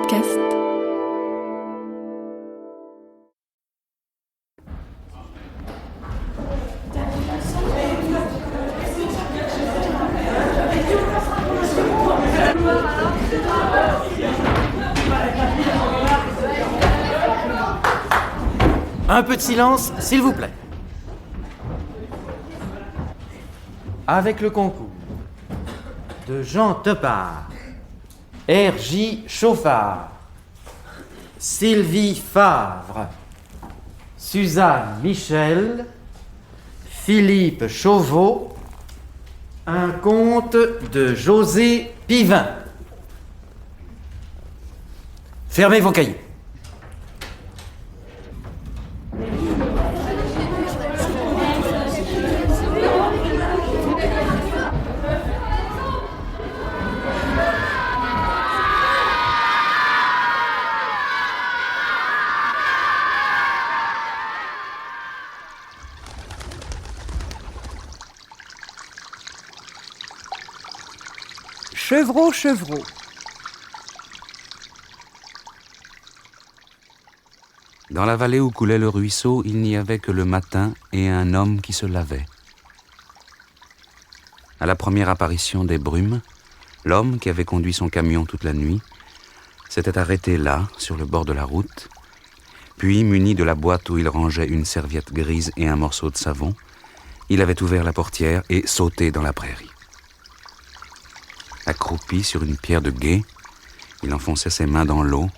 podcast. Un peu de silence, s'il vous plaît. Avec le concours de Jean Tepard, R.J. Chauffard, Sylvie Favre, Suzanne Michel, Philippe Chauveau, un conte de José Pivin. Fermez vos cahiers. Chevreau, Chevreau. Dans la vallée où coulait le ruisseau, il n'y avait que le matin et un homme qui se lavait. À la première apparition des brumes, l'homme qui avait conduit son camion toute la nuit s'était arrêté là, sur le bord de la route, puis, muni de la boîte où il rangeait une serviette grise et un morceau de savon, il avait ouvert la portière et sauté dans la prairie. Accroupi sur une pierre de gué, il enfonçait ses mains dans l'eau,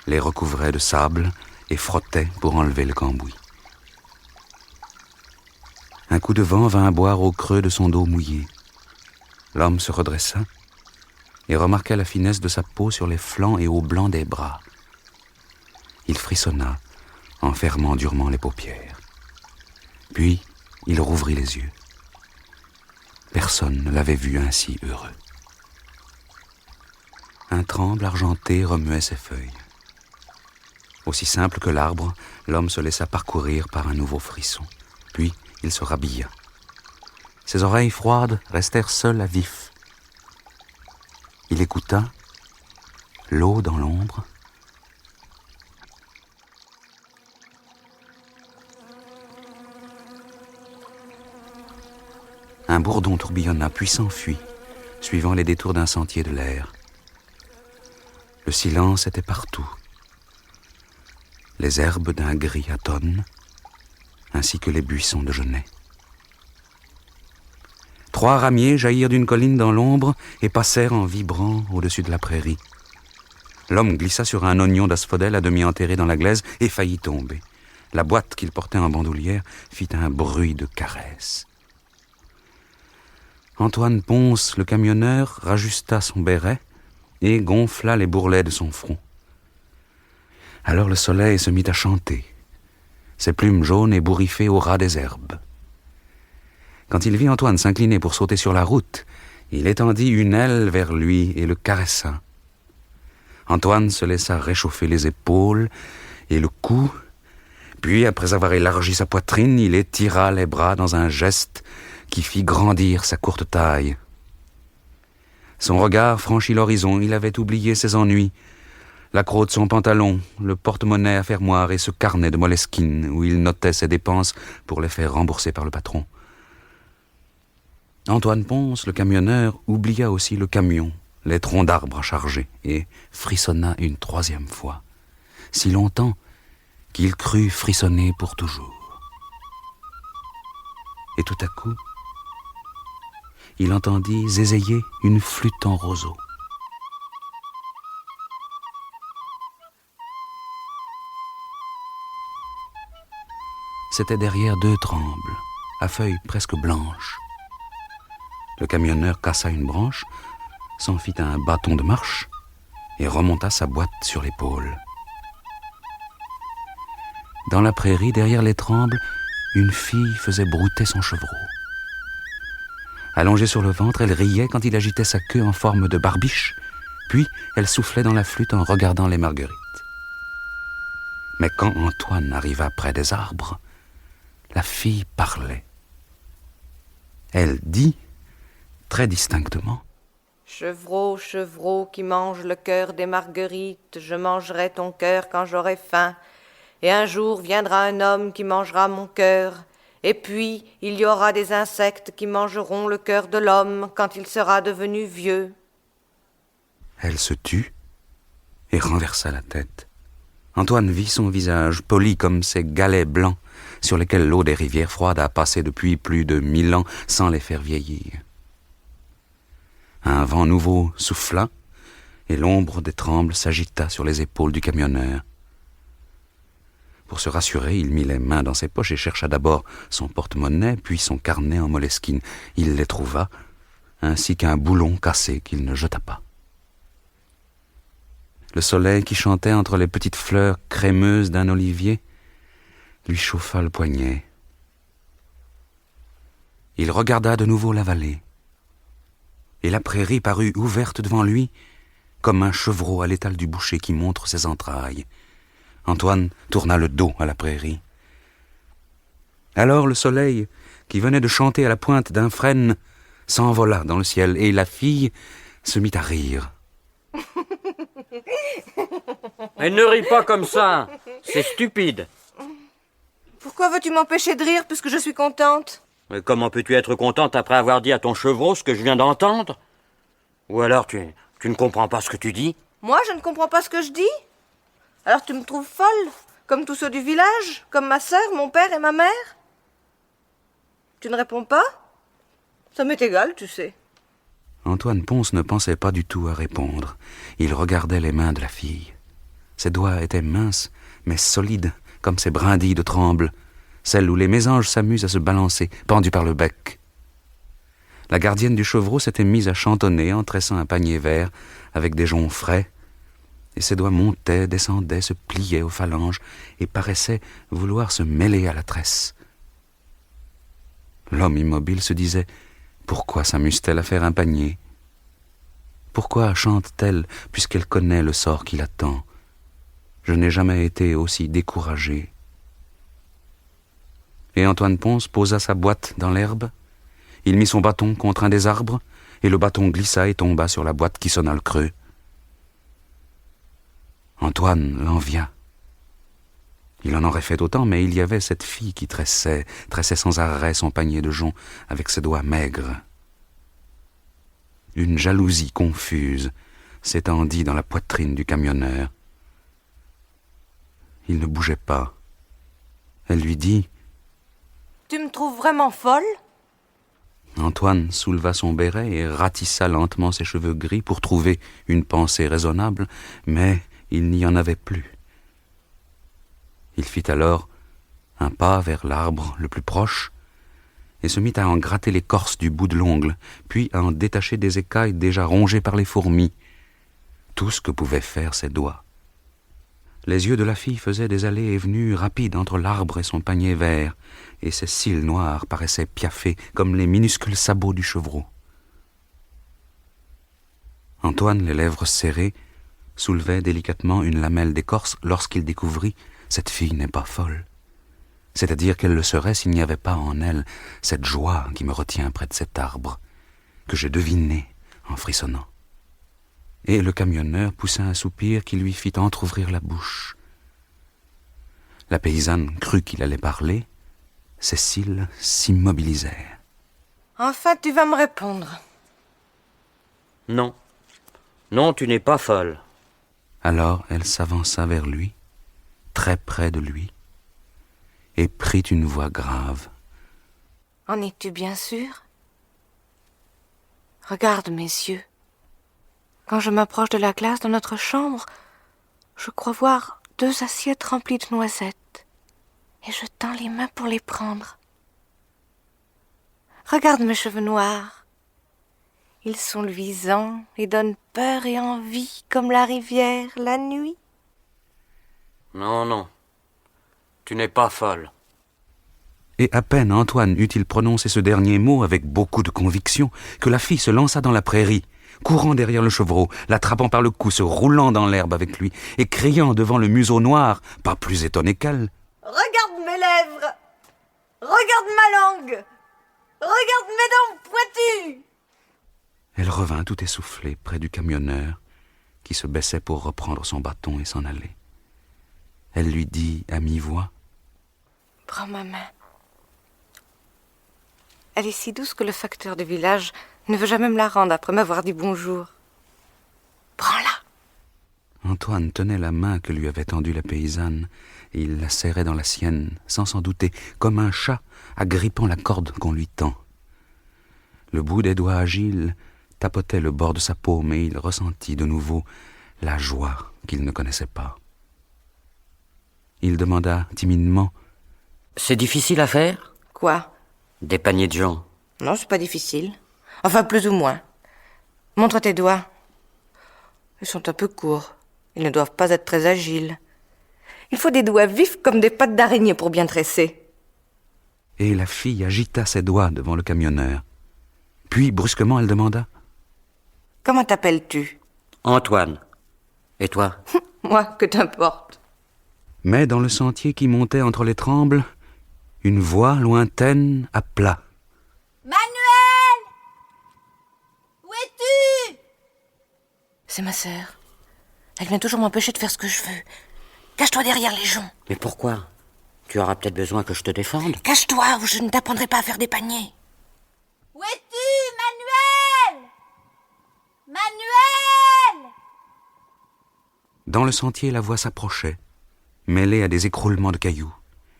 les recouvrait de sable et frottait pour enlever le cambouis. Un coup de vent vint boire au creux de son dos mouillé. L'homme se redressa et remarqua la finesse de sa peau sur les flancs et au blanc des bras. Il frissonna en fermant durement les paupières. Puis, il rouvrit les yeux. Personne ne l'avait vu ainsi heureux. Un tremble argenté remuait ses feuilles. Aussi simple que l'arbre, l'homme se laissa parcourir par un nouveau frisson. Puis, il se rhabilla. Ses oreilles froides restèrent seules à vif. Il écouta l'eau dans l'ombre. Un bourdon tourbillonna puis s'enfuit, suivant les détours d'un sentier de l'air. Le silence était partout. Les herbes d'un gris atone, ainsi que les buissons de genêt. 3 ramiers jaillirent d'une colline dans l'ombre et passèrent en vibrant au-dessus de la prairie. L'homme glissa sur un oignon d'asphodèle à demi enterré dans la glaise et faillit tomber. La boîte qu'il portait en bandoulière fit un bruit de caresse. Antoine Ponce, le camionneur, rajusta son béret et gonfla les bourrelets de son front. Alors le soleil se mit à chanter, ses plumes jaunes ébouriffées au ras des herbes. Quand il vit Antoine s'incliner pour sauter sur la route, il étendit une aile vers lui et le caressa. Antoine se laissa réchauffer les épaules et le cou, puis après avoir élargi sa poitrine, il étira les bras dans un geste qui fit grandir sa courte taille. Son regard franchit l'horizon, il avait oublié ses ennuis, l'accroc de son pantalon, le porte-monnaie à fermoir et ce carnet de Moleskine où il notait ses dépenses pour les faire rembourser par le patron. Antoine Ponce, le camionneur, oublia aussi le camion, les troncs d'arbres à charger, et frissonna une 3e fois, si longtemps qu'il crut frissonner pour toujours. Et tout à coup, il entendit zézayer une flûte en roseau. C'était derrière 2 trembles, à feuilles presque blanches. Le camionneur cassa une branche, s'en fit un bâton de marche et remonta sa boîte sur l'épaule. Dans la prairie, derrière les trembles, une fille faisait brouter son chevreau. Allongée sur le ventre, elle riait quand il agitait sa queue en forme de barbiche, puis elle soufflait dans la flûte en regardant les marguerites. Mais quand Antoine arriva près des arbres, la fille parlait. Elle dit, très distinctement, « Chevreau, chevreau qui mange le cœur des marguerites, je mangerai ton cœur quand j'aurai faim. Et un jour viendra un homme qui mangera mon cœur. Et puis il y aura des insectes qui mangeront le cœur de l'homme quand il sera devenu vieux. Elle se tut et renversa la tête. Antoine vit son visage, poli comme ces galets blancs sur lesquels l'eau des rivières froides a passé depuis plus de 1000 ans sans les faire vieillir. Un vent nouveau souffla et l'ombre des trembles s'agita sur les épaules du camionneur. Pour se rassurer, il mit les mains dans ses poches et chercha d'abord son porte-monnaie, puis son carnet en moleskine. Il les trouva, ainsi qu'un boulon cassé qu'il ne jeta pas. Le soleil qui chantait entre les petites fleurs crémeuses d'un olivier lui chauffa le poignet. Il regarda de nouveau la vallée, et la prairie parut ouverte devant lui, comme un chevreau à l'étal du boucher qui montre ses entrailles. Antoine tourna le dos à la prairie. Alors le soleil, qui venait de chanter à la pointe d'un frêne, s'envola dans le ciel, et la fille se mit à rire. Elle ne rit pas comme ça, c'est stupide. Pourquoi veux-tu m'empêcher de rire puisque je suis contente? Mais comment peux-tu être contente après avoir dit à ton chevreau ce que je viens d'entendre? Ou alors tu ne comprends pas ce que tu dis? Moi, je ne comprends pas ce que je dis? Alors tu me trouves folle, comme tous ceux du village, comme ma sœur, mon père et ma mère? Tu ne réponds pas? Ça m'est égal, tu sais. Antoine Ponce ne pensait pas du tout à répondre. Il regardait les mains de la fille. Ses doigts étaient minces, mais solides, comme ces brindilles de tremble, celles où les mésanges s'amusent à se balancer, pendus par le bec. La gardienne du chevreau s'était mise à chantonner en tressant un panier vert avec des joncs frais, et ses doigts montaient, descendaient, se pliaient aux phalanges et paraissaient vouloir se mêler à la tresse. L'homme immobile se disait « Pourquoi s'amuse-t-elle à faire un panier? Pourquoi chante-t-elle puisqu'elle connaît le sort qui l'attend? Je n'ai jamais été aussi découragé. » Et Antoine Ponce posa sa boîte dans l'herbe. Il mit son bâton contre un des arbres, et le bâton glissa et tomba sur la boîte qui sonna le creux. Antoine l'envia. Il en aurait fait autant, mais il y avait cette fille qui tressait sans arrêt son panier de joncs avec ses doigts maigres. Une jalousie confuse s'étendit dans la poitrine du camionneur. Il ne bougeait pas. Elle lui dit « Tu me trouves vraiment folle? » Antoine souleva son béret et ratissa lentement ses cheveux gris pour trouver une pensée raisonnable, mais il n'y en avait plus. Il fit alors un pas vers l'arbre le plus proche et se mit à en gratter l'écorce du bout de l'ongle, puis à en détacher des écailles déjà rongées par les fourmis, tout ce que pouvaient faire ses doigts. Les yeux de la fille faisaient des allées et venues rapides entre l'arbre et son panier vert, et ses cils noirs paraissaient piaffer comme les minuscules sabots du chevreau. Antoine, les lèvres serrées, soulevait délicatement une lamelle d'écorce lorsqu'il découvrit « Cette fille n'est pas folle ». C'est-à-dire qu'elle le serait s'il n'y avait pas en elle cette joie qui me retient près de cet arbre, que j'ai deviné en frissonnant. Et le camionneur poussa un soupir qui lui fit entr'ouvrir la bouche. La paysanne crut qu'il allait parler, ses cils s'immobilisèrent. « Enfin, tu vas me répondre. » Non. Non, tu n'es pas folle. Alors elle s'avança vers lui, très près de lui, et prit une voix grave. « En es-tu bien sûr? Regarde mes yeux. Quand je m'approche de la glace dans notre chambre, je crois voir 2 assiettes remplies de noisettes, et je tends les mains pour les prendre. Regarde mes cheveux noirs. Ils sont luisants et donnent peur et envie comme la rivière la nuit. Non, non. Tu n'es pas folle. » Et à peine Antoine eut-il prononcé ce dernier mot avec beaucoup de conviction que la fille se lança dans la prairie, courant derrière le chevreau, l'attrapant par le cou, se roulant dans l'herbe avec lui, et criant devant le museau noir, pas plus étonné qu'elle. « Regarde mes lèvres! Regarde ma langue! Regarde mes dents pointues !» Elle revint tout essoufflée près du camionneur, qui se baissait pour reprendre son bâton et s'en aller. Elle lui dit à mi-voix: « Prends ma main. Elle est si douce que le facteur du village ne veut jamais me la rendre après m'avoir dit bonjour. Prends-la. » Antoine tenait la main que lui avait tendue la paysanne, et il la serrait dans la sienne, sans s'en douter, comme un chat agrippant la corde qu'on lui tend. Le bout des doigts agiles tapotait le bord de sa paume, et il ressentit de nouveau la joie qu'il ne connaissait pas. Il demanda timidement: « C'est difficile à faire ? Quoi ? Des paniers de gens. Non, c'est pas difficile. Enfin, plus ou moins. Montre tes doigts. Ils sont un peu courts. Ils ne doivent pas être très agiles. Il faut des doigts vifs comme des pattes d'araignée pour bien tresser. » Et la fille agita ses doigts devant le camionneur. Puis, brusquement, elle demanda: « Comment t'appelles-tu ? » ?»« Antoine. Et toi ? » ?»« Moi, que t'importe. » Mais dans le sentier qui montait entre les trembles, une voix lointaine appela: « Manuel ! Où es-tu ?»« C'est ma sœur. Elle vient toujours m'empêcher de faire ce que je veux. Cache-toi derrière les joncs. »« Mais pourquoi ? Tu auras peut-être besoin que je te défende. » »« Cache-toi ou je ne t'apprendrai pas à faire des paniers. »« Où es-tu, Manuel ? Manuel !» Dans le sentier, la voix s'approchait, mêlée à des écroulements de cailloux.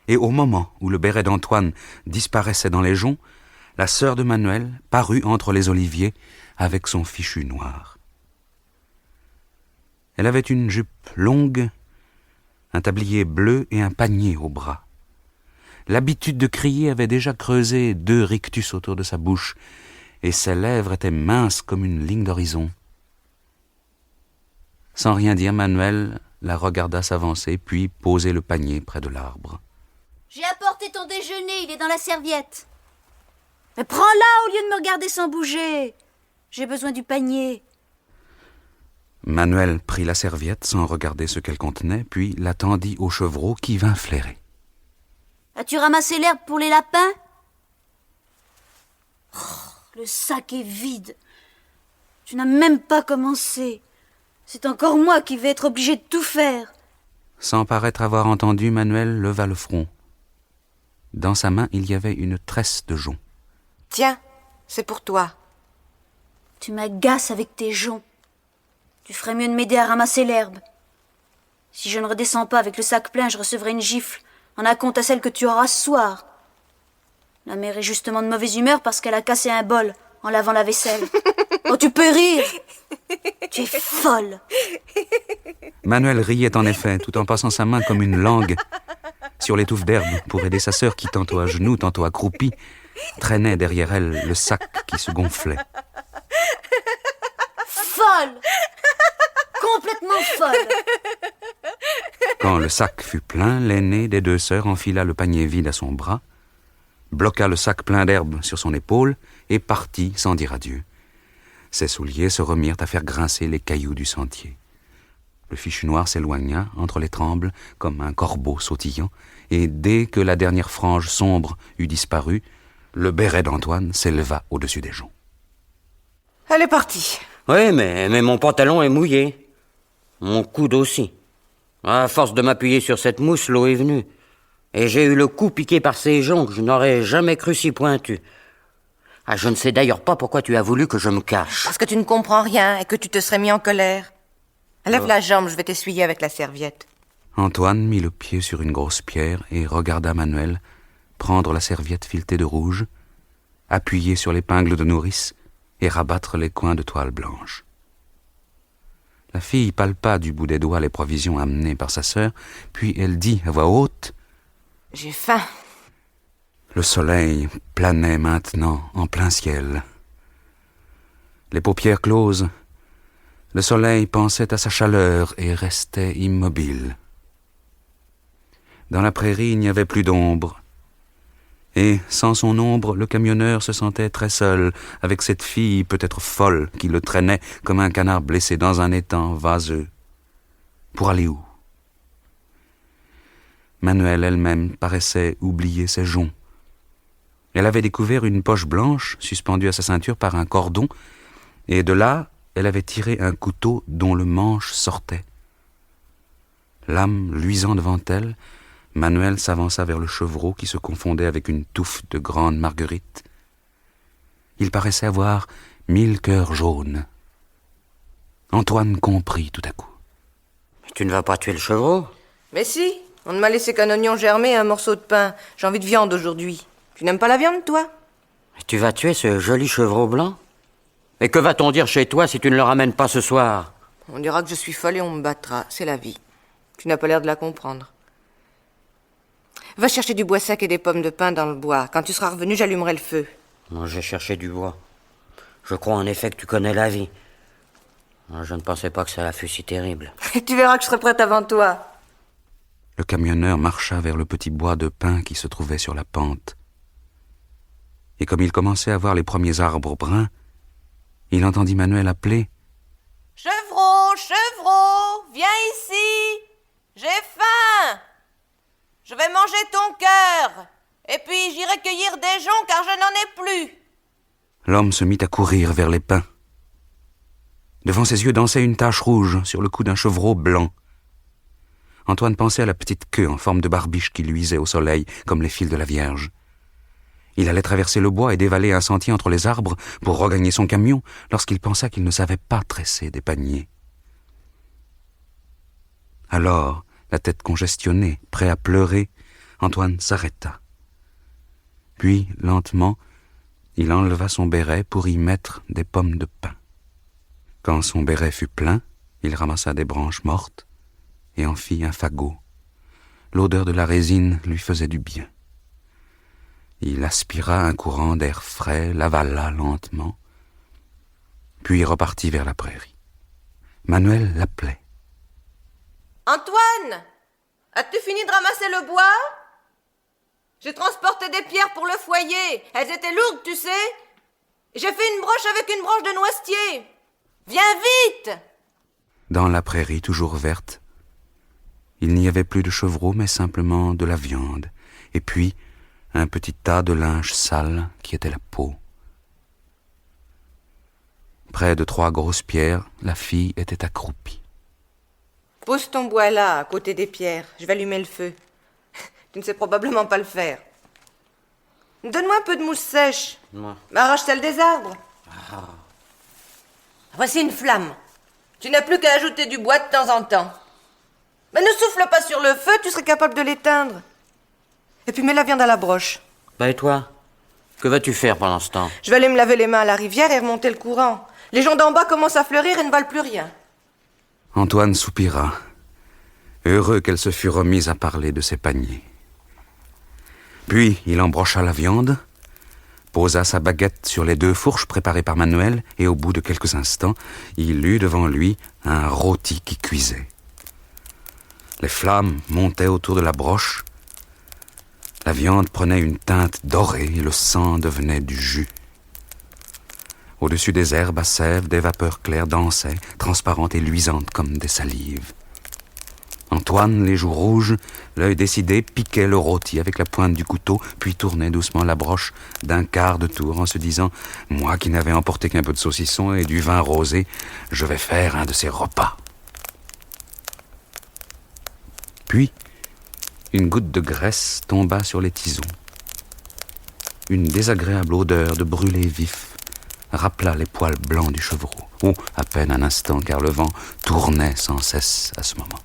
Et au moment où le béret d'Antoine disparaissait dans les joncs, la sœur de Manuel parut entre les oliviers avec son fichu noir. Elle avait une jupe longue, un tablier bleu et un panier au bras. L'habitude de crier avait déjà creusé 2 rictus autour de sa bouche, et ses lèvres étaient minces comme une ligne d'horizon. Sans rien dire, Manuel la regarda s'avancer, puis poser le panier près de l'arbre. « J'ai apporté ton déjeuner, il est dans la serviette. Mais prends-la au lieu de me regarder sans bouger. J'ai besoin du panier. » Manuel prit la serviette sans regarder ce qu'elle contenait, puis la tendit au chevreau qui vint flairer. « As-tu ramassé l'herbe pour les lapins ? Oh, le sac est vide. Tu n'as même pas commencé. C'est encore moi qui vais être obligé de tout faire. » Sans paraître avoir entendu, Manuel leva le front. Dans sa main, il y avait une tresse de joncs. « Tiens, c'est pour toi. » »« Tu m'agaces avec tes joncs. Tu ferais mieux de m'aider à ramasser l'herbe. Si je ne redescends pas avec le sac plein, je recevrai une gifle, en compte à celle que tu auras ce soir. La mère est justement de mauvaise humeur parce qu'elle a cassé un bol en lavant la vaisselle. Oh, tu peux rire. Tu es folle. » Manuel riait en effet, tout en passant sa main comme une langue sur les touffes d'herbe pour aider sa sœur qui, tantôt à genoux, tantôt accroupie, traînait derrière elle le sac qui se gonflait. Folle. Complètement folle. Quand le sac fut plein, l'aînée des 2 sœurs enfila le panier vide à son bras, bloqua le sac plein d'herbe sur son épaule et partit sans dire adieu. Ses souliers se remirent à faire grincer les cailloux du sentier. Le fichu noir s'éloigna entre les trembles comme un corbeau sautillant, et dès que la dernière frange sombre eut disparu, le béret d'Antoine s'éleva au-dessus des joncs. « Elle est partie. » »« Oui, mais mon pantalon est mouillé. Mon coude aussi. À force de m'appuyer sur cette mousse, l'eau est venue. Et j'ai eu le cou piqué par ces joncs que je n'aurais jamais cru si pointus. Ah, je ne sais d'ailleurs pas pourquoi tu as voulu que je me cache. » »« Parce que tu ne comprends rien et que tu te serais mis en colère. Lève la jambe, je vais t'essuyer avec la serviette. » Antoine mit le pied sur une grosse pierre et regarda Manuel prendre la serviette filetée de rouge, appuyer sur l'épingle de nourrice et rabattre les coins de toile blanche. La fille palpa du bout des doigts les provisions amenées par sa sœur, puis elle dit à voix haute: « J'ai faim. » Le soleil planait maintenant en plein ciel. Les paupières closes, le soleil pensait à sa chaleur et restait immobile. Dans la prairie, il n'y avait plus d'ombre. Et, sans son ombre, le camionneur se sentait très seul, avec cette fille peut-être folle qui le traînait comme un canard blessé dans un étang vaseux. Pour aller où? Manuel elle-même paraissait oublier ses joncs. Elle avait découvert une poche blanche suspendue à sa ceinture par un cordon, Et de là, elle avait tiré un couteau dont le manche sortait. L'âme luisant devant elle, Manuel s'avança vers le chevreau qui se confondait avec une touffe de grandes marguerites. Il paraissait avoir 1000 cœurs jaunes. Antoine comprit tout à coup. Mais tu ne vas pas tuer le chevreau? Mais si, on ne m'a laissé qu'un oignon germé et un morceau de pain. J'ai envie de viande aujourd'hui. Tu n'aimes pas la viande, toi? Mais tu vas tuer ce joli chevreau blanc? Et que va-t-on dire chez toi si tu ne le ramènes pas ce soir? On dira que je suis folle et on me battra. C'est la vie. Tu n'as pas l'air de la comprendre. Va chercher du bois sec et des pommes de pin dans le bois. Quand tu seras revenu, j'allumerai le feu. Moi, j'ai cherché du bois. Je crois en effet que tu connais la vie. Je ne pensais pas que ça fût si terrible. Tu verras que je serai prête avant toi. Le camionneur marcha vers le petit bois de pin qui se trouvait sur la pente. Et comme il commençait à voir les premiers arbres bruns, il entendit Manuel appeler « Chevreau, chevreau, viens ici. J'ai faim. Je vais manger ton cœur. Et puis j'irai cueillir des joncs car je n'en ai plus. » L'homme se mit à courir vers les pins. Devant ses yeux dansait une tache rouge sur le cou d'un chevreau blanc. Antoine pensait à la petite queue en forme de barbiche qui luisait au soleil comme les fils de la Vierge. Il allait traverser le bois et dévaler un sentier entre les arbres pour regagner son camion lorsqu'il pensa qu'il ne savait pas tresser des paniers. Alors, la tête congestionnée, prêt à pleurer, Antoine s'arrêta. Puis, lentement, il enleva son béret pour y mettre des pommes de pin. Quand son béret fut plein, il ramassa des branches mortes et en fit un fagot. L'odeur de la résine lui faisait du bien. Il aspira un courant d'air frais, l'avala lentement, puis repartit vers la prairie. Manuel l'appelait. « Antoine, as-tu fini de ramasser le bois? J'ai transporté des pierres pour le foyer. Elles étaient lourdes, tu sais. J'ai fait une broche avec une branche de noisetier. Viens vite! » Dans la prairie toujours verte, il n'y avait plus de chevreau, mais simplement de la viande, et puis un petit tas de linge sale qui était la peau. Près de 3 grosses pierres, la fille était accroupie. « Pose ton bois là, à côté des pierres. Je vais allumer le feu. Tu ne sais probablement pas le faire. Donne-moi un peu de mousse sèche. Moi. Arrache celle des arbres. Voici une flamme. Tu n'as plus qu'à ajouter du bois de temps en temps. Mais ne souffle pas sur le feu, tu serais capable de l'éteindre. Et puis mets la viande à la broche. Bah et toi? Que vas-tu faire pendant ce temps? Je vais aller me laver les mains à la rivière et remonter le courant. Les gens d'en bas commencent à fleurir et ne valent plus rien. Antoine soupira, heureux qu'elle se fût remise à parler de ses paniers. Puis il embrocha la viande, posa sa baguette sur les 2 fourches préparées par Manuel, et au bout de quelques instants, il eut devant lui un rôti qui cuisait. Les flammes montaient autour de la broche, la viande prenait une teinte dorée et le sang devenait du jus. Au-dessus des herbes à sève, des vapeurs claires dansaient, transparentes et luisantes comme des salives. Antoine, les joues rouges, l'œil décidé, piquait le rôti avec la pointe du couteau, puis tournait doucement la broche d'un quart de tour en se disant « Moi qui n'avais emporté qu'un peu de saucisson et du vin rosé, je vais faire un de ces repas. » Puis, une goutte de graisse tomba sur les tisons. Une désagréable odeur de brûlé vif rappela les poils blancs du chevreau, ou à peine un instant, car le vent tournait sans cesse à ce moment.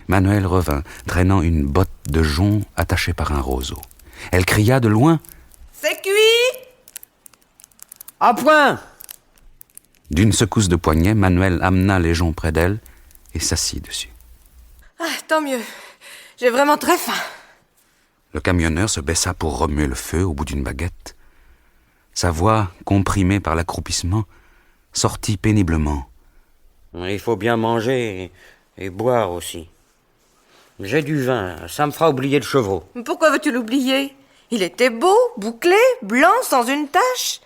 Manuel revint, traînant une botte de jonc attachée par un roseau. Elle cria de loin « C'est cuit !» À point! D'une secousse de poignet, Manuel amena les joncs près d'elle et s'assit dessus. Ah, tant mieux. J'ai vraiment très faim. Le camionneur se baissa pour remuer le feu au bout d'une baguette. Sa voix, comprimée par l'accroupissement, sortit péniblement. Il faut bien manger et boire aussi. J'ai du vin, ça me fera oublier le chevreau. Pourquoi veux-tu l'oublier? Il était beau, bouclé, blanc, sans une tache.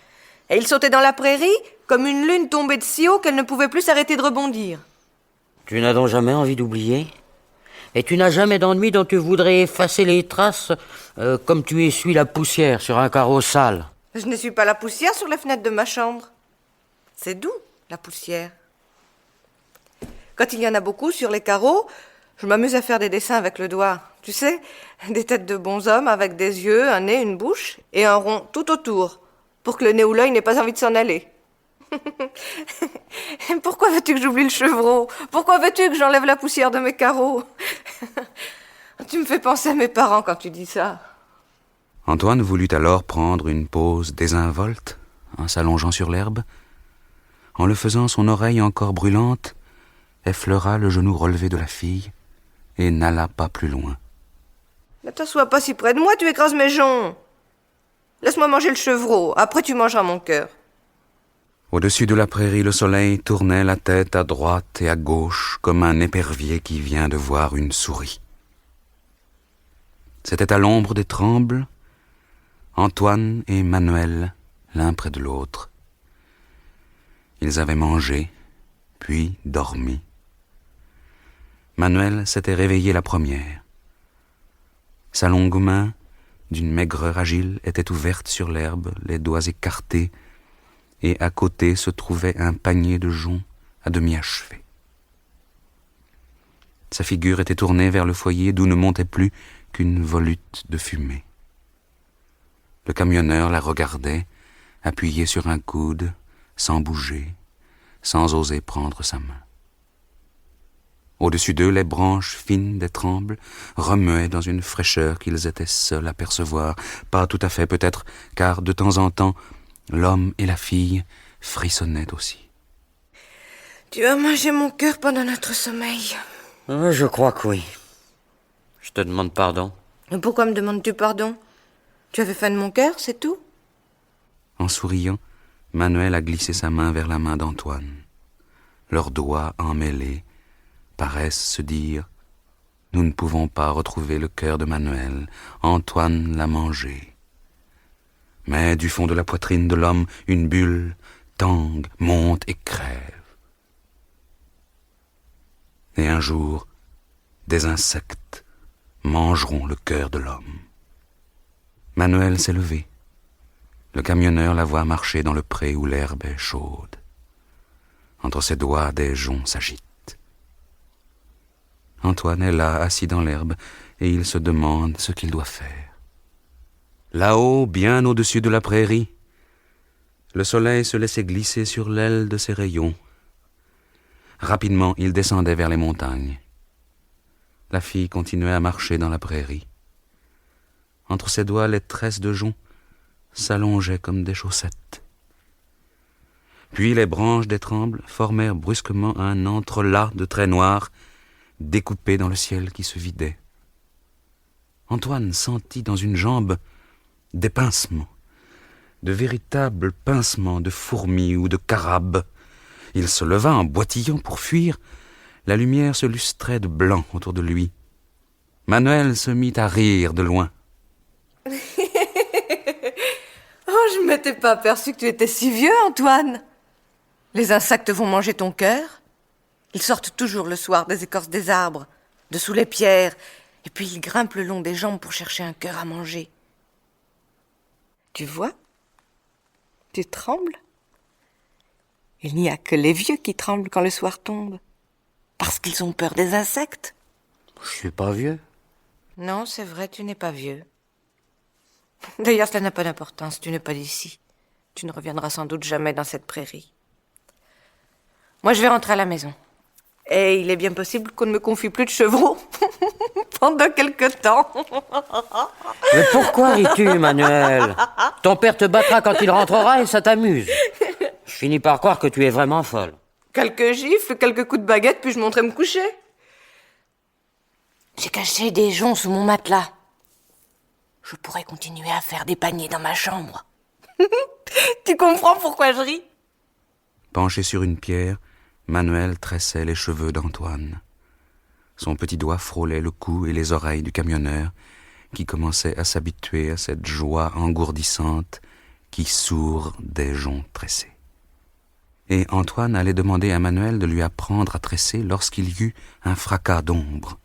Et il sautait dans la prairie comme une lune tombée de si haut qu'elle ne pouvait plus s'arrêter de rebondir. Tu n'as donc jamais envie d'oublier? Et tu n'as jamais d'ennui dont tu voudrais effacer les traces comme tu essuies la poussière sur un carreau sale? Je n'essuie pas la poussière sur les fenêtres de ma chambre. C'est doux, la poussière. Quand il y en a beaucoup sur les carreaux, je m'amuse à faire des dessins avec le doigt. Tu sais, des têtes de bonshommes avec des yeux, un nez, une bouche et un rond tout autour, pour que le nez ou l'œil n'ait pas envie de s'en aller. Pourquoi veux-tu que j'oublie le chevreau? Pourquoi veux-tu que j'enlève la poussière de mes carreaux? Tu me fais penser à mes parents quand tu dis ça. Antoine voulut alors prendre une pose désinvolte, en s'allongeant sur l'herbe. En le faisant, son oreille encore brûlante effleura le genou relevé de la fille et n'alla pas plus loin. Ne t'assois pas si près de moi, tu écrases mes joncs. Laisse-moi manger le chevreau, après tu mangeras mon cœur. Au-dessus de la prairie, le soleil tournait la tête à droite et à gauche comme un épervier qui vient de voir une souris. C'était à l'ombre des trembles, Antoine et Manuel, l'un près de l'autre. Ils avaient mangé, puis dormi. Manuel s'était réveillé la première. Sa longue main, d'une maigreur agile, était ouverte sur l'herbe, les doigts écartés, et à côté se trouvait un panier de joncs à demi achevé. Sa figure était tournée vers le foyer d'où ne montait plus qu'une volute de fumée. Le camionneur la regardait, appuyé sur un coude, sans bouger, sans oser prendre sa main. Au-dessus d'eux, les branches fines des trembles remuaient dans une fraîcheur qu'ils étaient seuls à percevoir, pas tout à fait peut-être, car de temps en temps, l'homme et la fille frissonnaient aussi. Tu as mangé mon cœur pendant notre sommeil. Je crois que oui. Je te demande pardon. Et pourquoi me demandes-tu pardon? Tu avais faim de mon cœur, c'est tout? En souriant, Manuel a glissé sa main vers la main d'Antoine. Leurs doigts emmêlés paraissent se dire « Nous ne pouvons pas retrouver le cœur de Manuel. Antoine l'a mangé. » Mais du fond de la poitrine de l'homme, une bulle tangue, monte et crève. Et un jour, des insectes mangeront le cœur de l'homme. Manuel s'est levé. Le camionneur la voit marcher dans le pré où l'herbe est chaude. Entre ses doigts, des joncs s'agitent. Antoine est là, assis dans l'herbe, et il se demande ce qu'il doit faire. Là-haut, bien au-dessus de la prairie, le soleil se laissait glisser sur l'aile de ses rayons. Rapidement, il descendait vers les montagnes. La fille continuait à marcher dans la prairie. Entre ses doigts, les tresses de joncs s'allongeaient comme des chaussettes. Puis les branches des trembles formèrent brusquement un entrelac de traits noirs découpés dans le ciel qui se vidait. Antoine sentit dans une jambe des pincements, de véritables pincements de fourmis ou de carabes. Il se leva en boitillant pour fuir. La lumière se lustrait de blanc autour de lui. Manuel se mit à rire de loin. Oh, je ne m'étais pas aperçu que tu étais si vieux, Antoine. Les insectes vont manger ton cœur. Ils sortent toujours le soir des écorces des arbres, de sous les pierres, et puis ils grimpent le long des jambes pour chercher un cœur à manger. Tu vois? Tu trembles? Il n'y a que les vieux qui tremblent quand le soir tombe, parce qu'ils ont peur des insectes. Je suis pas vieux. Non, c'est vrai, tu n'es pas vieux. D'ailleurs, cela n'a pas d'importance, tu n'es pas d'ici. Tu ne reviendras sans doute jamais dans cette prairie. Moi, je vais rentrer à la maison. Et il est bien possible qu'on ne me confie plus de chevreau pendant quelque temps. Mais pourquoi ris-tu, Manuel? Ton père te battra quand il rentrera et ça t'amuse. Je finis par croire que tu es vraiment folle. Quelques gifles, quelques coups de baguette, puis je monterai me coucher. J'ai caché des joncs sous mon matelas. Je pourrais continuer à faire des paniers dans ma chambre. Tu comprends pourquoi je ris? Penché sur une pierre, Manuel tressait les cheveux d'Antoine. Son petit doigt frôlait le cou et les oreilles du camionneur, qui commençait à s'habituer à cette joie engourdissante qui sourd des joncs tressés. Et Antoine allait demander à Manuel de lui apprendre à tresser lorsqu'il y eut un fracas d'ombre.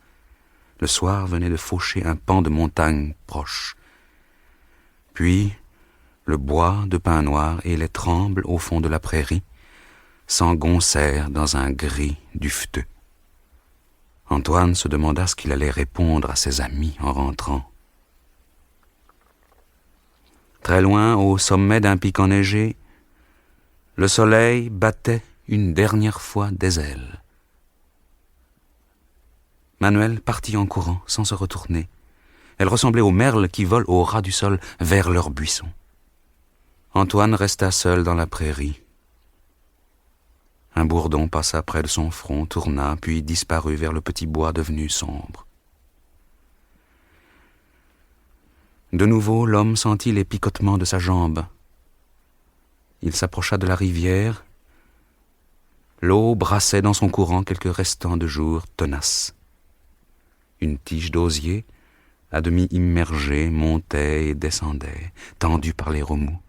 Le soir venait de faucher un pan de montagne proche. Puis, le bois de pin noir et les trembles au fond de la prairie s'engoncèrent dans un gris duveteux. Antoine se demanda ce qu'il allait répondre à ses amis en rentrant. Très loin, au sommet d'un pic enneigé, le soleil battait une dernière fois des ailes. Manuel partit en courant, sans se retourner. Elle ressemblait aux merles qui volent au ras du sol vers leur buisson. Antoine resta seul dans la prairie. Un bourdon passa près de son front, tourna, puis disparut vers le petit bois devenu sombre. De nouveau, l'homme sentit les picotements de sa jambe. Il s'approcha de la rivière. L'eau brassait dans son courant quelques restants de jour tenaces. Une tige d'osier, à demi immergée, montait et descendait, tendue par les remous.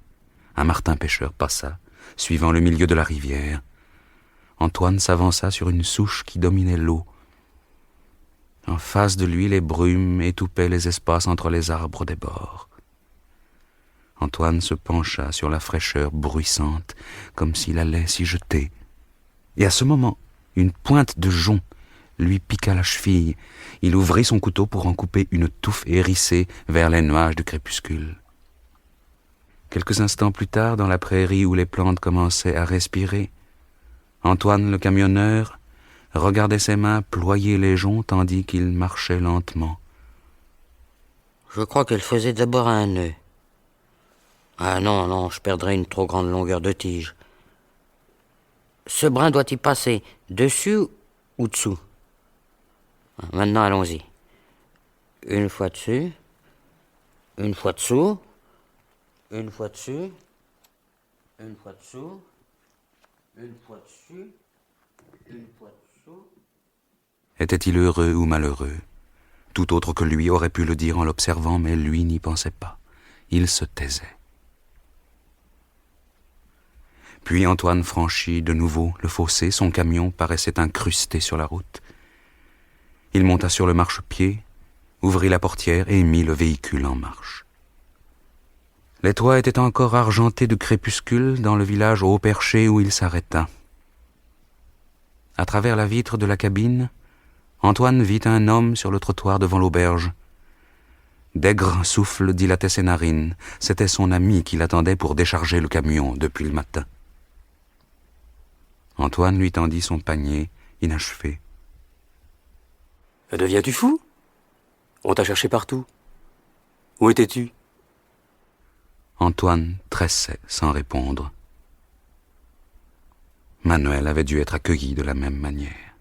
Un martin-pêcheur passa, suivant le milieu de la rivière. Antoine s'avança sur une souche qui dominait l'eau. En face de lui, les brumes étoupaient les espaces entre les arbres des bords. Antoine se pencha sur la fraîcheur bruissante, comme s'il allait s'y jeter. Et à ce moment, une pointe de jonc lui piqua la cheville. Il ouvrit son couteau pour en couper une touffe hérissée vers les nuages du crépuscule. Quelques instants plus tard, dans la prairie où les plantes commençaient à respirer, Antoine le camionneur regardait ses mains ployer les joncs tandis qu'il marchait lentement. Je crois qu'elle faisait d'abord un nœud. Ah non, je perdrais une trop grande longueur de tige. Ce brin doit y passer dessus ou dessous? Maintenant, allons-y. Une fois dessus, une fois dessous, une fois dessus, une fois dessous, une fois dessus, une fois dessous. Était-il heureux ou malheureux? Tout autre que lui aurait pu le dire en l'observant, mais lui n'y pensait pas. Il se taisait. Puis Antoine franchit de nouveau le fossé. Son camion paraissait incrusté sur la route. Il monta sur le marchepied, ouvrit la portière et mit le véhicule en marche. Les toits étaient encore argentés de crépuscule dans le village haut perché où il s'arrêta. À travers la vitre de la cabine, Antoine vit un homme sur le trottoir devant l'auberge. D'aigres souffles dilataient ses narines. C'était son ami qui l'attendait pour décharger le camion depuis le matin. Antoine lui tendit son panier, inachevé. « Deviens-tu fou? On t'a cherché partout. Où étais-tu » Antoine tressait sans répondre. Manuel avait dû être accueilli de la même manière.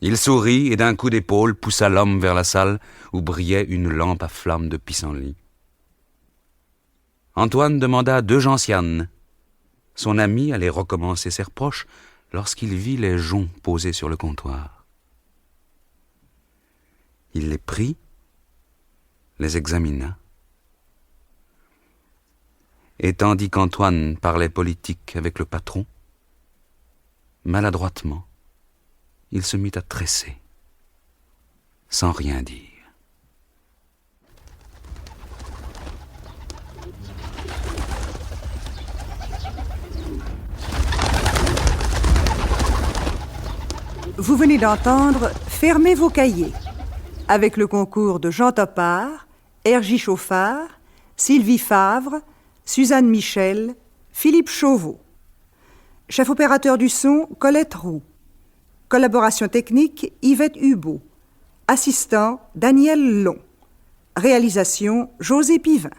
Il sourit et d'un coup d'épaule poussa l'homme vers la salle où brillait une lampe à flamme de pissenlit. Antoine demanda 2 gentianes. Son ami allait recommencer ses reproches lorsqu'il vit les joncs posés sur le comptoir. Il les prit, les examina, et tandis qu'Antoine parlait politique avec le patron, maladroitement, il se mit à tresser, sans rien dire. Vous venez d'entendre « Fermez vos cahiers » avec le concours de Jean Topard, R.J. Chauffard, Sylvie Favre, Suzanne Michel, Philippe Chauveau. Chef opérateur du son, Colette Roux. Collaboration technique, Yvette Hubeau. Assistant, Daniel Long. Réalisation, José Pivin.